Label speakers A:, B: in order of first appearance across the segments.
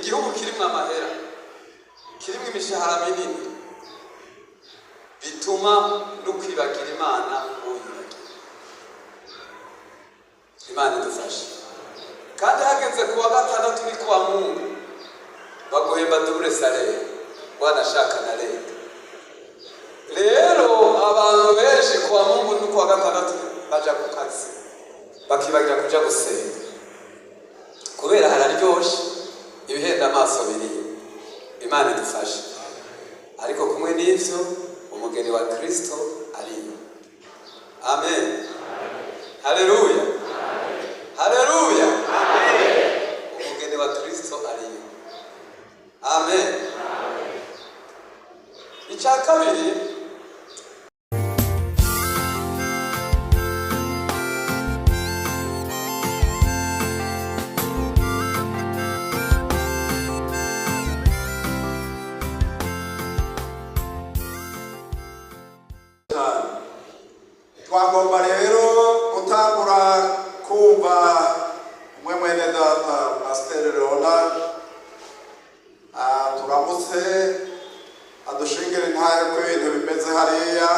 A: igihugu kirimo amahera, kirimo imishahara minini, bituma no kwibagira Imana uyibagira. Imana idufashe. Kandi hageze kuwa gatandatu ni kuwa Mungu baguhemba double salaire wanashaka na leta. Rero abantu benshi kuwa Mungu ni kuwa gatandatu baja ku kazi bakibagira kuja gusenga kubera hararyoshe ibihenda amaso biri. Imana idufashe. Ariko kumwe n'ivyo umugeni wa Kristo ariyo. Amen. Haleluya. Haleluya. Amen. Umugeni wa Kristo ariyo. Amen. Icya kabiri,
B: twagomba rero gutangura kumva umwe mwene data Pastor Leonard turamutse adushingire ntayo ko ibintu bimeze hariya,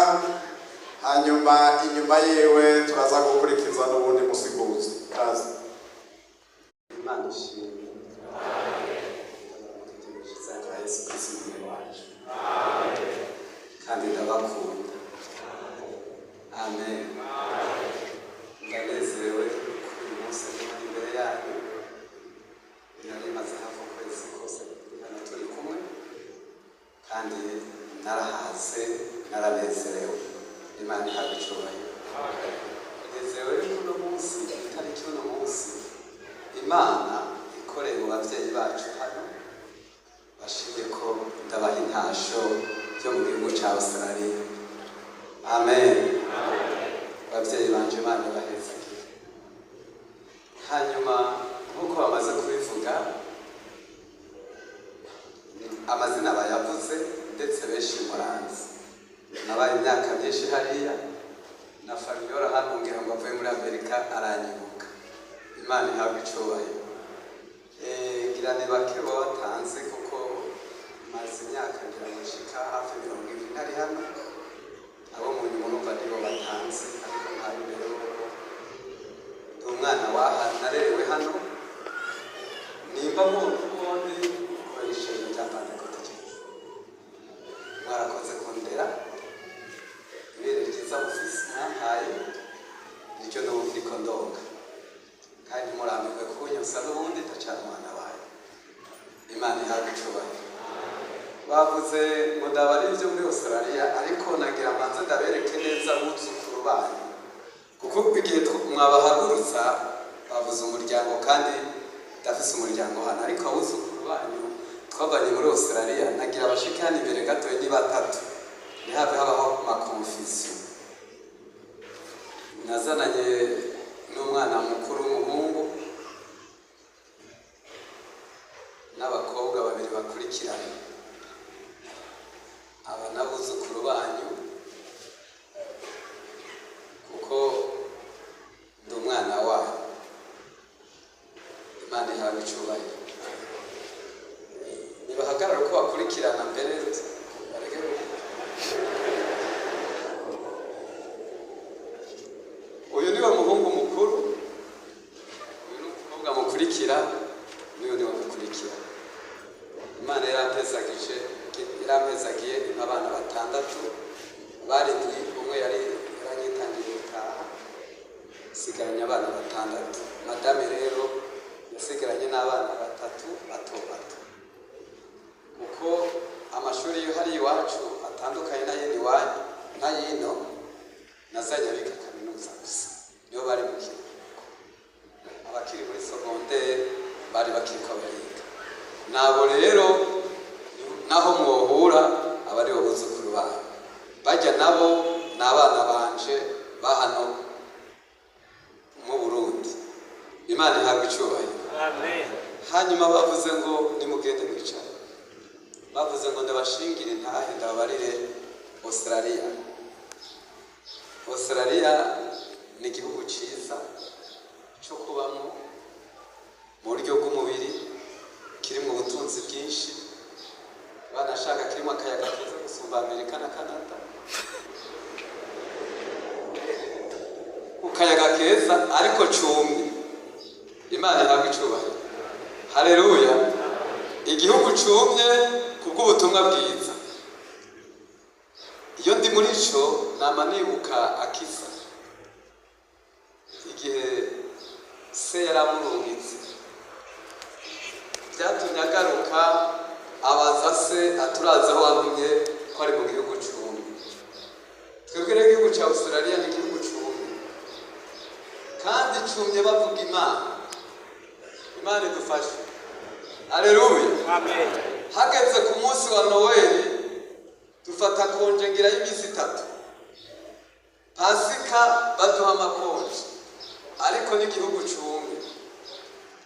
B: hanyuma inyuma yewe turaza gukurikiza n'ubundi musiguzi. Kazi
A: Imana ishimwe. Amen. Yesu Kristo ni wacu. Amen. Kandi ndabakunda. Amen. Ndanezerewe uyu munsi ndi imbere yanyu. Nari maze hafi ukwezi kose hano turi kumwe, kandi narahaze, naranezerewe. Imana ihabwe icyubahiro. Nezerewe uno munsi, itariki uno munsi Imana ikoreye mu bavyeyi bacu hano, bashimye ko ndabaha intasho byo mu gihugu cya Australia. Amen. Abavyeyi banje Imana ibaheze. Hanyuma nk'uko bamaze kubivuga, amazina bayavuze ndetse benshi muranzi. Nabaye imyaka myinshi hariya, na Fabiola hano ngira ngo avuye muri Amerika aranyibuka. Imana ihabwe icyubahiro. Ngira ni bake batanze kuko maze imyaka ngira ngo nshika hafi 20 ntari hano. Abo mu nyuma numva nibo batanze, ariko ntayo rero umwana waha narerewe hano nimba mu ubundi koresheje cyapande ko tugiye mwarakoze kondera ibere ryiza ofisi nahaye nicyo n'ubundi kondonga, kandi murambirwe kunyusa n'ubundi tacana umwana wawe. Imana ihabwe icyubahiro. Bavuze ngo ndabari ibyo muri Australia, ariko nagira amanze ndabereke neza abuzukuru banyu, kuko igihe mwabahagurutsa bavuze umuryango, kandi ndafise umuryango hano, ariko abuzukuru banyu twabanye muri Australia nagira abashike hano imbere gato ni batatu, ntihabe habaho makonfusion. Nazananye n'umwana mukuru w'umuhungu n'abakobwa babiri bakurikiranye. Aba n'abuzukuru banyu kuko ndi umwana wawe. Imana ihabwe icyubahiro. Nibahagarara uko bakurikirana mbere uyu niwe muhungu mukuru, uyu ni umukobwa mukurikira, n'uyu niwe mukurikira. Imana yarampezagiye abana batandatu, barindwi umwe yaranyitangiye gutaha, sigaranye abana batandatu. Madame rero yasigaranye n'abana batatu bato bato, kuko amashuri yo hari iwacu atandukanye n'ayindi wanyu n'ayino, nazajya biga kaminuza gusa, niyo bari mu kigo. Abakiri muri secondaire bari bakiriko bariga. Nabo rero naho mwohura abari buzukuru bawe bajya nabo n'abana banje bahano mu Burundi. Imana ihabwe icyubahiro. Amen. Hanyuma bavuze ngo nimugende mwicara, bavuze ngo ndabashingire ntahe ndabarire Australia. Australia ni igihugu cyiza cyo kubamo mu buryo bw'umubiri, kirimo ubutunzi wanashaka kirimo akayaga keza gusumba Amerika na Canada. Akayaga keza ariko cumye. Imana ihabwa icubahiro. Haleluya. Igihugu cumye kubw'ubutumwa bwiza. Iyo ndi muri cyo nama nibuka Akisa. Igihe se yaramurungitse. Byatumye agaruka abaza se aturazeho wantumye ko ari mu gihugu cumye. Twebwe rero igihugu cya Australia ni igihugu cumye. Kandi cumye bavuga Imana idufashe. Haleluya. Amen. Hageze ku munsi wa Noeli dufata konje ngira y'imisi 3. Pasika baduha amakonje. Ariko n'igihugu cumye.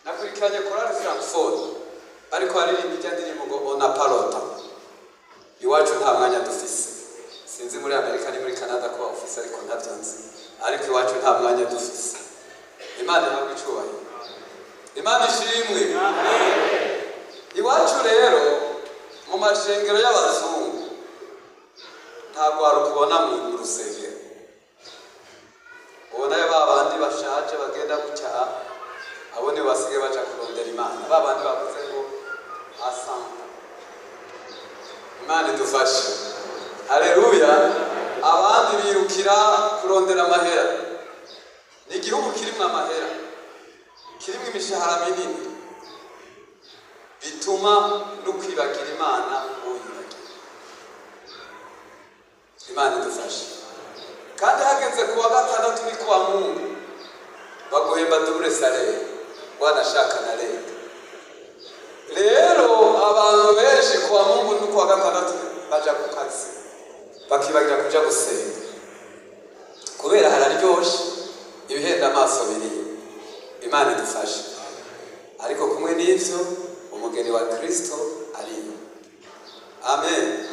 A: Nakurikiranye Korali Frankfurt. Ariko haririmba ijya ndirimbo ngo ona parota. Iwacu nta mwanya dufise. Sinzi muri Amerika ni muri Canada ko office ariko ntabyanze. Ariko iwacu nta mwanya dufise. Imana ihabwa icubahiro. Imana ishimwe. Amen. Iwacu rero mu mashengero y'abazungu ntabwo warukubona mu rusengero. Ubona babandi bashaje bagenda gucyaha abone basige baca kurondera Imana. Babandi bavuze ngo asamba. Imana idufashe. Haleluya. Abandi birukira kurondera amahera. Ni igihugu kirimo amahera. Kirimo imishahara minini. Bituma no kwibagira Imana uyibagira. Imana idufashe. Kandi hageze kuwa gatandatu ni kuwa Mungu baguhemba double salaire wanashaka na leta. Rero abantu benshi kuwa Mungu ni kuwa gatandatu baja ku kazi bakibagira kuja gusenga kubera hararyoshe ibihenda amaso biri. Imana idufashe. Ariko kumwe n'ivyo umugeni wa Kristo ariyo. Amen.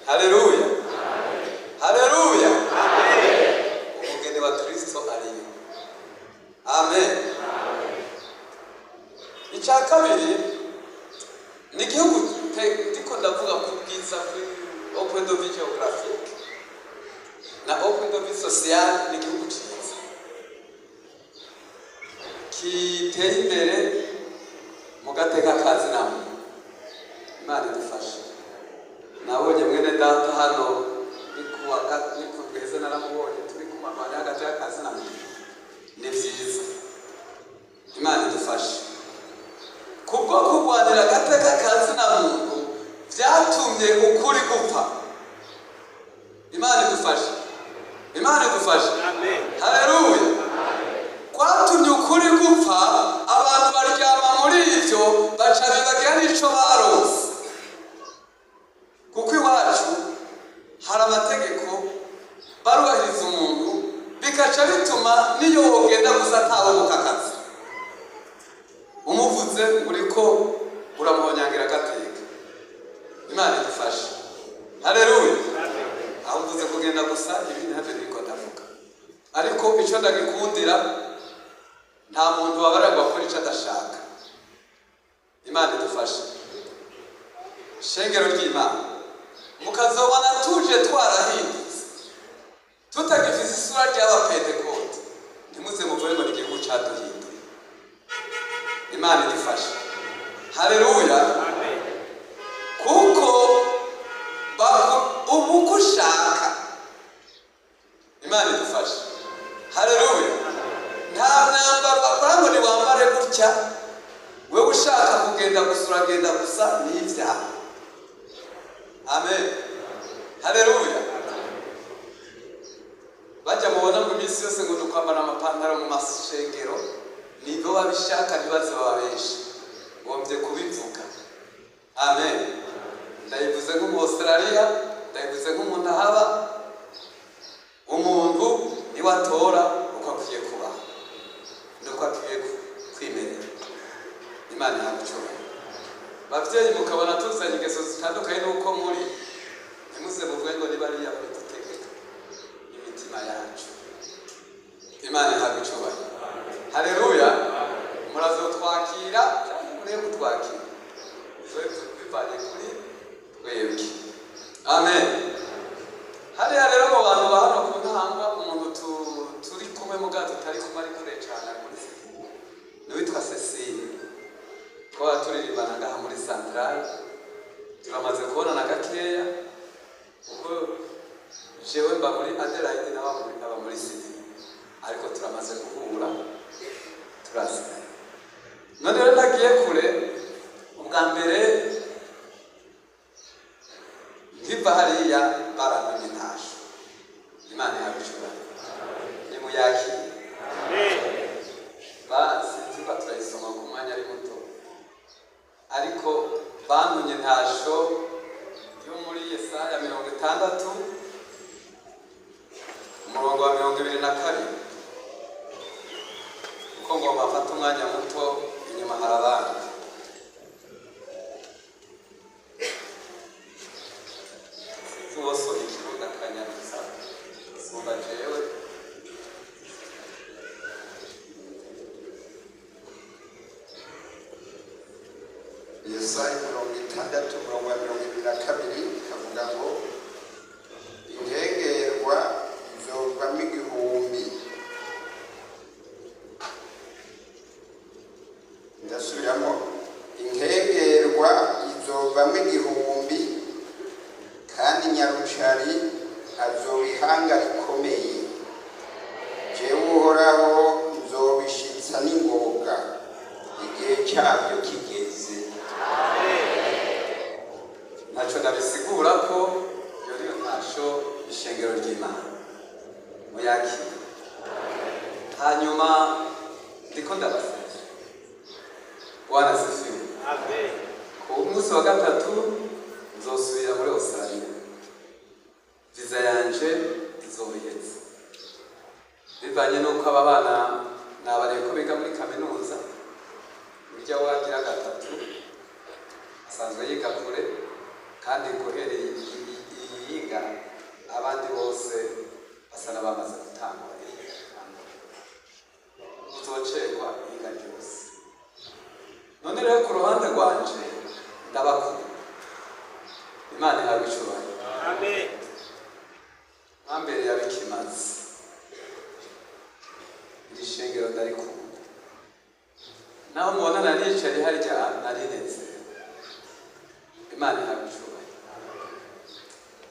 A: Haleluya. Haleluya. Amen. Umugeni wa Kristo ariyo. Amen. Icya kabiri ni igihugu ndiko ndavuga ku bwiza kuri open de vie geographique na open de vie sociale. Ni igihugu cyiza kiteye imbere mu gateka kazi namwe. Imana idufashe. Nabonye mwene data hano nikubweze naramubonye turi kumamanya hagati y'akazi namwe. Ni byiza. Imana idufashe. Kubwo kurwanira agateka kazi na muntu byatumye ukuri gupfa. Imana idufashe. Imana idufashe. Amen. Haleluya. Kwatumye ukuri gupfa abantu baryama muri ivyo baca bibagira n'ico barose. Kuko iwacu hari amategeko barubahiriza umuntu bikaca bituma niyo wogenda gusa ataboboka akazi umuvuze uriko uramuhonyangira agateka. Imana idufashe. Haleluya. Aho mvuze kugenda gusa ibindi ntabyo niko ndavuga. Ariko icyo ndagikundira nta muntu wabaragwa kuri icyo adashaka. Imana idufashe. Shengero ry'Imana mukazobona tuje twarahindutse tutagifise isura ry'abapentekote ntimuze muvuge ngo igihugu cyaduhinduye. Imana idufashe. Haleluya. Kuko ubu kushaka. Imana idufashe. Haleluya. Nta mwambaro bakora ngo niwambare gutya wewe ushaka kugenda gusura genda gusa n'ivyaha. Amen. Haleluya. Bajya mubona ngo iminsi yose ngo nukwambara amapantaro mu mashengero nibo babishaka ntibaze bababenshi ngombye kubivuga. Amen. Ndayivuze nko mu Australia, ndayivuze nk'umuntu ahaba. Umuntu niwatora uko akwiye kuba nuko akwiye kwimerera. Imana yamucura. Bavyeyi mukabona tuzanye ingeso zitandukanye nuko muri ntimuze muvuge ngo nibariya kudutegeka imitima yacu. Imana yamucura. Haleluya. Murazo twakira cyangwa murebe kutwakira. Twe bivanye kuri webwe. Amen. Hariya rero mu bantu ba hano ku Ntahangwa umuntu turi kumwe muga tutari kumwe ari kure cyane muri witwa Cecile. Kwa turirimbana ngaha muri Central. Turamaze kubonana gakeya. Ubwo jewe mba muri Adelaide n'aba muri Sydney. Ariko turamaze guhura. Turasana. None rero nagiye kure ubwa mbere nkiva hariya baramenye ntasho. Imana yabishura. Ni muyaki. Sinzi ko turayisoma ku mwanya ari muto. Ariko bantunye ntasho yo muri Yesaya 60 umurongo wa 22. Uko ngo bafata umwanya muto inyuma harabana. Tuwoso ikiruga kanyarutsa. Sumba jewe.
B: Yesaya 60 umurongo wa 22 kavuga ngo inkengerwa izovamo igihumbi. Ndasubiramo, inkengerwa izovamo igihumbi kandi nyarucari azobihanga rikomeye. Jewe Uhoraho nzobishitsa n'ingoga igihe cyabyo kigeze. Naco ndabisigura ko iyo niyo ntasho ishengero ry'Imana muyaki. Hanyuma ndiko ndabasezera. Bwana asifiwe. Amen. Ku munsi wa gatatu nzosubira muri Australia. Visa yanje izohetse. Bivanye nuko aba bana nabareko biga muri kaminuza. Burya wagira gatatu asanzwe yiga kure kandi guhereye yiga abandi bose basa n'abamaze gutangwa. Uzocerwa yiga byose. None rero ku ruhande rwanje ndabakunda. Imana ihabwe icyubahiro. Amen. Ambere yabikimaze. Iri shengero ndarikunda. Naho mubonana nicaye harya narinetse. Imana ihabwe icyubahiro.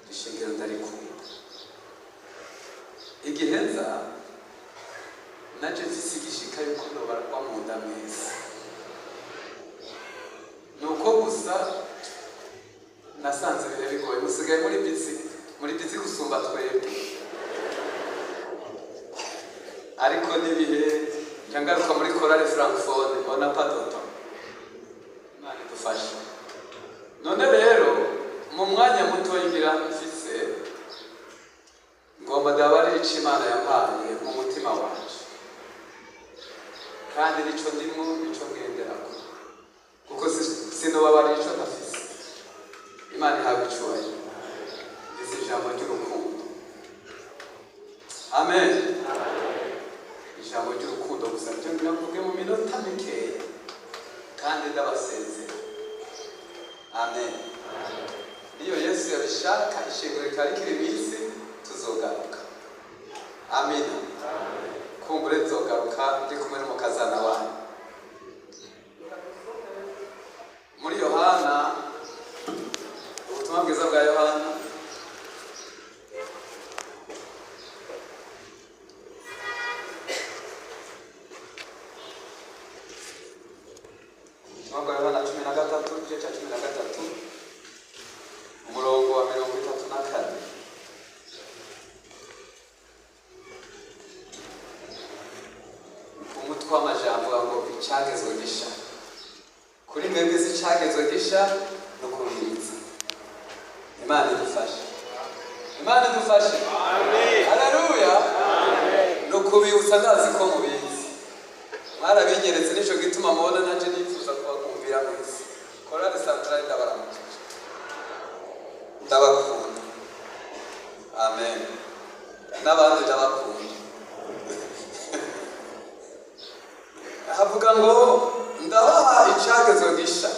B: Iri shengero ndarikunda. Igihenza naje mfise igishika yuko nobarwa mu nda mwese. Nuko gusa nasanze bihe bigoye musigaye muri bizi gusumba twebwe. Ariko nibihe ngangaruka muri Chorale Francophonie bona padoto. Imana idufashe. None rero mu mwanya muto yingira mfise ngomba dabari Imana yampaye mu mutima wanje. Kandi nico ndimo nico ngenderako. Kuko sinobabari ico ndafise. Imana ihabwe icyubahiro. Isi ijambo ry'urukundo. Amen. Ijambo ry'urukundo gusa ryo ndavuge mu minota mikeya kandi ndabasezera. Amen. Iyo Yesu yabishaka ishengero rikari iminsi tuzogaruka. Amen. Kumbure nzogaruka ndi kumwe n'umukazana wanyu. Muri Yohana, ubutumwa bwiza bwa Yohana Yohana 13 igice cya 13 umurongo wa 34. Umutwe w'amajambo ngo icyagezwe gisha. Kuri mwebwe icyagezwe gisha no kubibitsa. Imana idufashe. Imana idufashe. Amen. Haleluya. Amen. No kubibutsa ndazi ko mubizi. Mwarabinyeretse nico gituma mubona nanje nifuza kubakumvira mwese. Chorale Central ndabaramukije. Ndabakunda. Amen. N'abandi ndabakunda. Havuga ngo ndabaha icyagezwe gisha.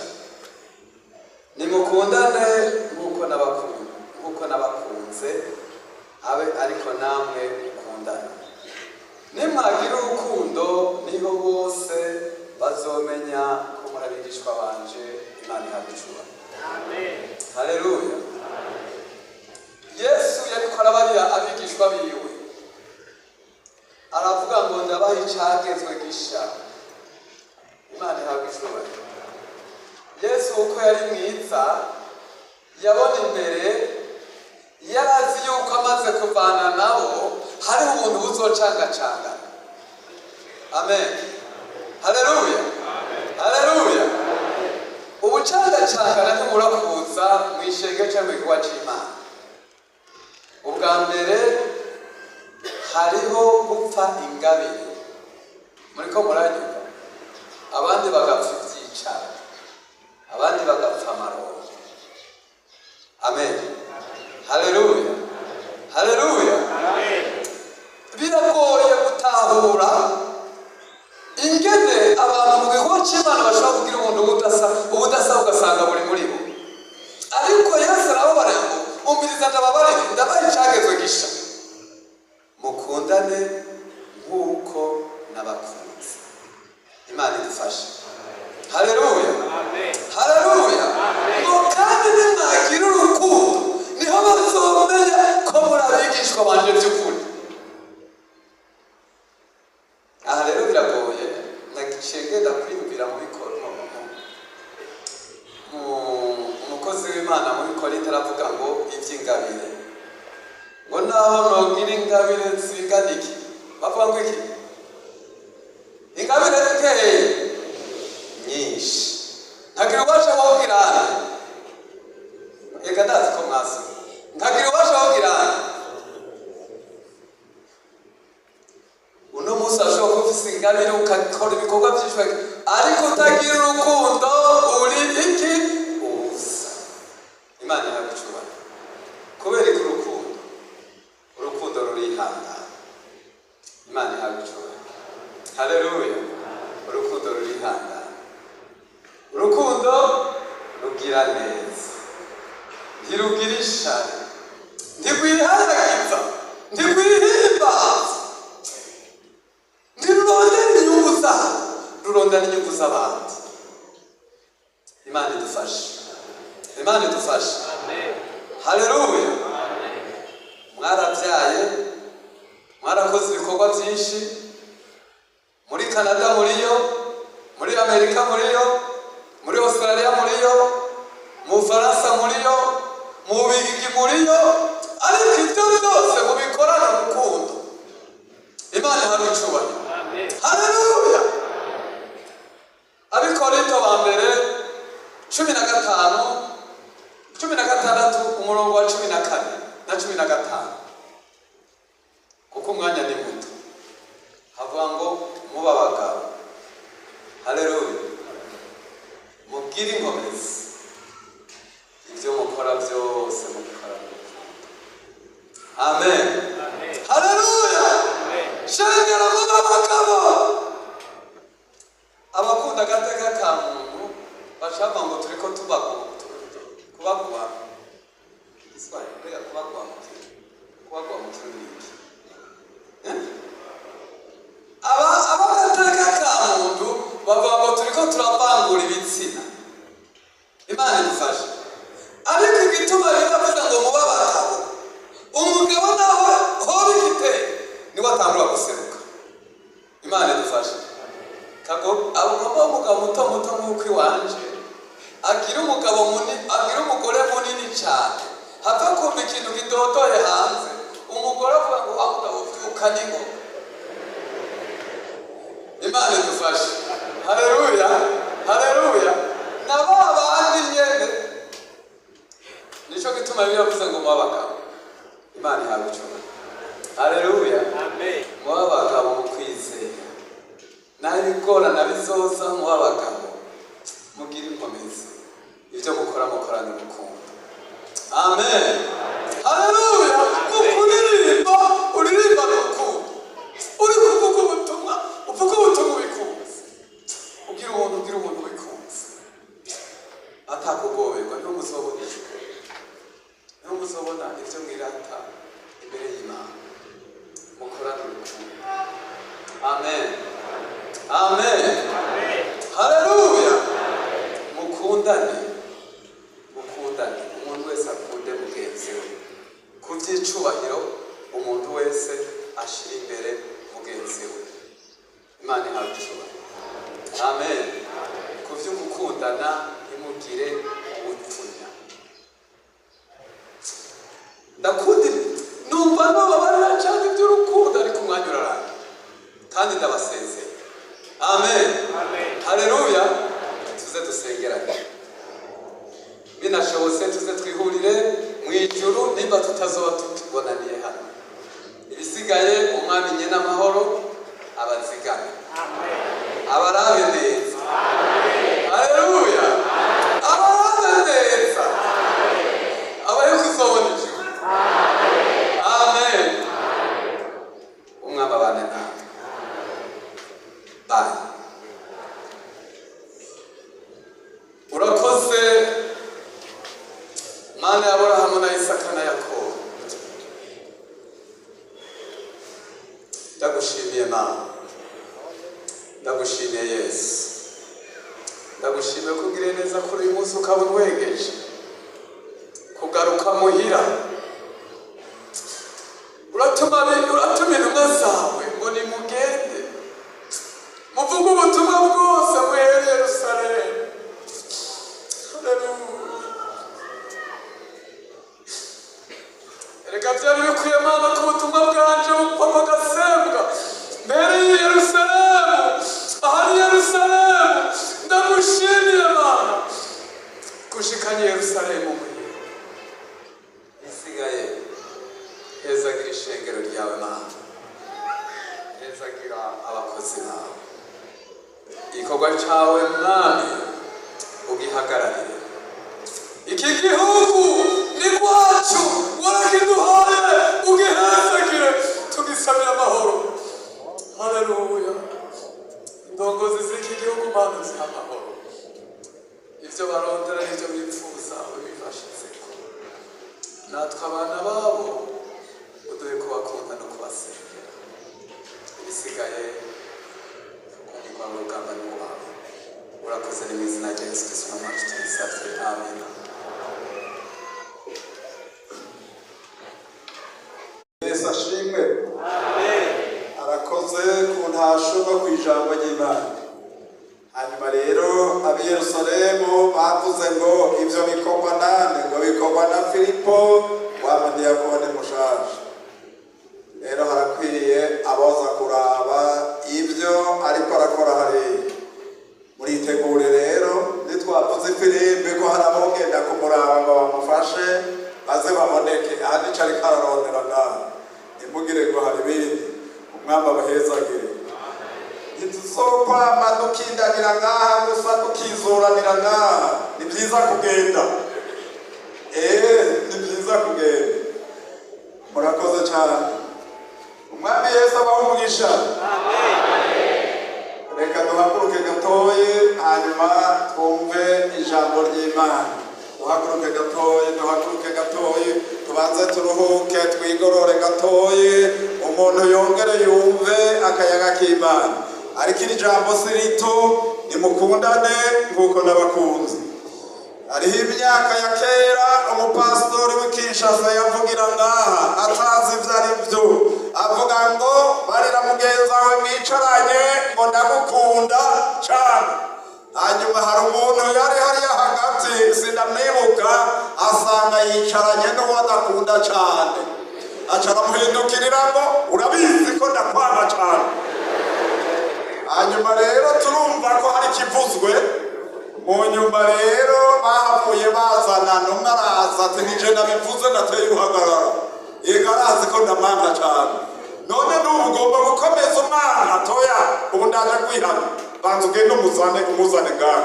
B: Nimukundane Haleluya. Yesu yariko arabarira abigishwa biwe, aravuga ngo ndabaha icagezwe gisha. Imana ihabwe icubahiro. Yesu uko yari mwiza, yabona imbere, yarazi yuko amaze kuvana nabo hariho ubuntu buzocangacangana. Amen. Haleluya. Haleluya. Ubucangacangana ntiburakuza mu ishenge cyangwa igikorwa c'Imana. Ubwa mbere hariho gupfa ingabire. Muriko muranyumva? Abandi bagapfa ivyicaro, abandi bagapfa amaronko. Amen. Haleluya. Haleluya. Biragoye gutahura ingene abantu mu gikorwa c'Imana bashobora kugira umuntu ubudasa ugasanga buri muri bo. Ariko Yesu arababarira ngo umviriza ndababarira, ndabaha icagezwe gisha, mukundane nk'uko nabakunze. Imana idufashe. Haleluya. Haleluya. Ngo kandi nimwagira urukundo niho bazomenya ko muri abigishwa banje by'ukuri. Aha rero biragoye, ndagenda kwiyumvira mu bikoro umukozi w'Imana muri Korinto aravuga ngo iby'ingabire, ngo naho nogira ingabire zingana iki, bavuga ngo iki? Ingabire ziteye nyinshi, ntagira ubasha bwo kugirana. Ega ndazi ko mwasi ntagira ubasha bwo kugirana. Uno musi ashobora kuba ufise ingabire ukakora ibikorwa byinshi, ariko utagira urukundo uri iki? Ubusa. Imana ihabwe icubahiro. Kubera iki urukundo rurihangana. Imana ihabwe icubahiro. Haleluya. Urukundo rurihangana. Urukundo rugira neza, ntirugira ishari, ntirwihangagiza, ntirwihimbaza, ntirurondera inyungu zabo, rurondera inyungu z'abandi. Imana idufashe. Imana idufashe. Haleluya. Mwarabyaye, mwarakoze ibikorwa byinshi, muri Canada muriyo, muri Amerika muriyo, muri Australia muriyo, mu Faransa muriyo, mu Bubirigi muriyo, ariko ibyo byose mubikorana urukundo. Imana ihabwe icubahiro. Haleluya. Abikorinto ba mbere 16 umurongo wa 14 na 15, kuko umwanya ni muto, havuga ngo muba abagabo. Haleluya. Mubwire inkomezi, ibyo mukora byose mubikora n'urukundo. Amen. Haleluya. Shengera muba abagabo. Abakunda agateka ka muntu bashaka ngo turiko kubagwa. Iswahili rega kubagwa mu kiruriki. Abagateka ka muntu bavuga ngo turiko turapangura ibitsina. Imana idufashe. Ariko igituma biravuga ngo muba abagabo, umugabo nawe hoba igiteye niwe atangura guseruka. Imana idufashe. Abagomba umugabo muto nk'uko iwanje agira umugore munini cyane, hapfa kumva ikintu kidodoye hanze, umugore avuga ngo mugabo vyuka n'ingoga. Imana idufashe. Haleluya. Haleluya. Na babandi nyene nico gituma biravuze ngo muba abagabo. Imana ihabwe icubahiro. Haleluya. Amen. Muba abagabo mu kwizera, nabigorana bizoza muba abagabo, mugire inkomezi, ibyo mukora mukorana urukundo. Amen. Haleluya. Mukuririmba uririmba urukundo, uri kuvuga ubutumwa ubikunze, ugira umuntu ubikunze, atakugoberwa n'umuzobona ibyo mwirata imbere y'Imana, mukorana urukundo. Amen. Amen. Haleluya. Mukundane. Umuntu ntugire ubupfunya. Ndakundira numva nobabarira cyane iby'urukundo ariko umwanya urarangiye kandi ndabasezeye. Amen. Haleluya. Tuze dusengerane. Binashobotse tuze twihurire mu ijuru nimba tutazoba tubonaniye hano. Ibisigaye umwami nyene amahoro abazigame. Abarabe neza. Haleluya. Abarabe neza. Abaye kuzobona ijuru. Amen. Umwami abane nawe. Bye. Urakoze Mana ya Aburahamu na Isaka na Yakobo. Ndagushimiye Mana. Ndagushimiye Yesu. Ndagushimiye kugirira neza kuri uyu munsi ukaba unwegeje. Kugaruka muhira. Uratuma intumwa zawe ngo nimugende. Muvuge ubutumwa bwose muhere Yerusalemu. Haleluya. Erega byari bikwiye Mana ko ubutumwa bwanje bupfa bugasembwa mbere y'i Yerusalemu. Ahari Yerusalemu. Ndagushimiye Mana gushikanye Yerusalemu muhira. Isigaye hezagira ishengero ryawe Mana. Hezagira abakozi bawe. Igikorwa cyawe Mwami ugihagararire. Iki gihugu ni rwacu warakiduhaye ugihezagire tugisabire amahoro. Haleluya. Indongozi z'iki gihugu Mana ziha amahoro. Ibyo barondera n'ibyo bifuza ubibashitseko. Natwe abana babo uduhe kubakunda no kubasengera. Ibisigaye kunyurwa mu rugamba n'uwawe. Urakoze mu izina rya Yesu Kristo n'amacu tuyisabye. Amen.
C: Yesu ashimwe. Amen. Arakoze ku ntasho no ku ijambo ry'Imana. Hanyuma rero ab'i Yerusalemu bavuze ngo ibyo bikorwa nande, ngo bikorwa na Filipo wa mudiyakoni mushaje. Rero harakwiye aboza kuraba ibyo ariko arakora hariya. Muritegure rero nitwavuze Filipo ko hari abogenda kumuraba ngo bamufashe baze baboneke ahandi cari kararondera ngaha. Nimugire ngo hari ibindi umwami abahezagire. Ntituzokwama dukindagira ngaha gusa tukizuranira ngaha. Ni byiza kugenda. Ni byiza kugenda. Murakoze cyane. Umwami Yesu abaho umugisha. Reka duhaguruke gatoye hanyuma twumve ijambo ry'Imana. Duhaguruke gatoye tubanze turuhuke twigorore gatoye umuntu yongere yumve akayaga k'Imana. Ariko iri jambo si rito, nimukundane nk'uko n'abakunzi. Hariho imyaka ya kera umupasitori w'i Kinshasa yavugira ngaha atazi ibyo ari byo, avuga ngo barira mugenzi wawe mwicaranye ngo ndagukunda cyane. Hanyuma hari umuntu yari hariya hagati sindamwibuka asanga yicaranye n'uwo adakunda cyane. Aca aramuhindukirira ngo urabizi ko ndakwanga cyane. Hanyuma rero turumva ko hari ikivuzwe. Mu nyuma rero bahavuye bazana n'umwe araza ati nije nabivuze nateye uhagarara. Yego arazi ko ndamwanga cyane. None n'ubu ugomba gukomeza umwana toya ubu ndaje kwihana. Banza ugende umuzane ngaha.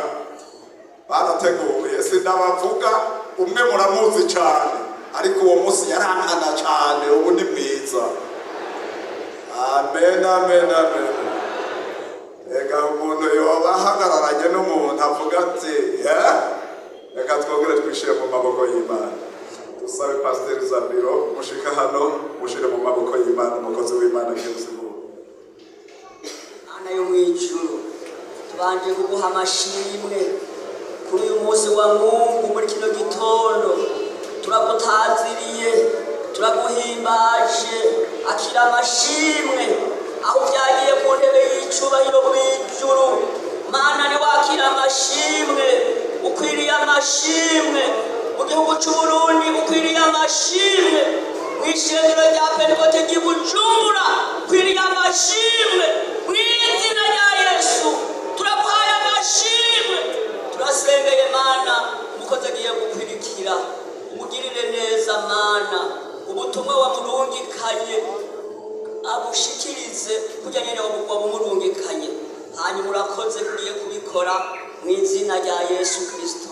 C: Barateguye sindabavuga umwe muramuzi cyane ariko uwo munsi yarankana cyane ubu ni mwiza. Amen. Ega umuntu yoba ahagararanye n'umuntu avuga ati reka twongere twishire mu maboko y'Imana. Dusabe Pasiteri Zabiro mushika hano mushire mu maboko y'Imana umukozi w'Imana Yesu.
D: Mana yo mw'ijuru tubanje kuguha amashimwe kuri uyu munsi wa Mungu muri kino gitondo. Turagutaziriye turaguhimbaje akira amashimwe aho byagiye ku ntebe y'icubahiro mw'ijuru. Mana ni wakira amashimwe ukwiriye amashimwe mu gihugu c'Uburundi ukwiriye amashimwe mw'ishengero rya Pentekote ry'i Bujumbura ukwiriye amashimwe mw'izina rya Yesu turaguhaye amashimwe turasengeye Mana umukozi agiye gukwirikira umugirire neza Mana ubutumwa wamurungikanye abushikirize kujya nyene wabumurungikanye hanyuma urakoze kugiye kubikora mw'izina rya Yesu Kristo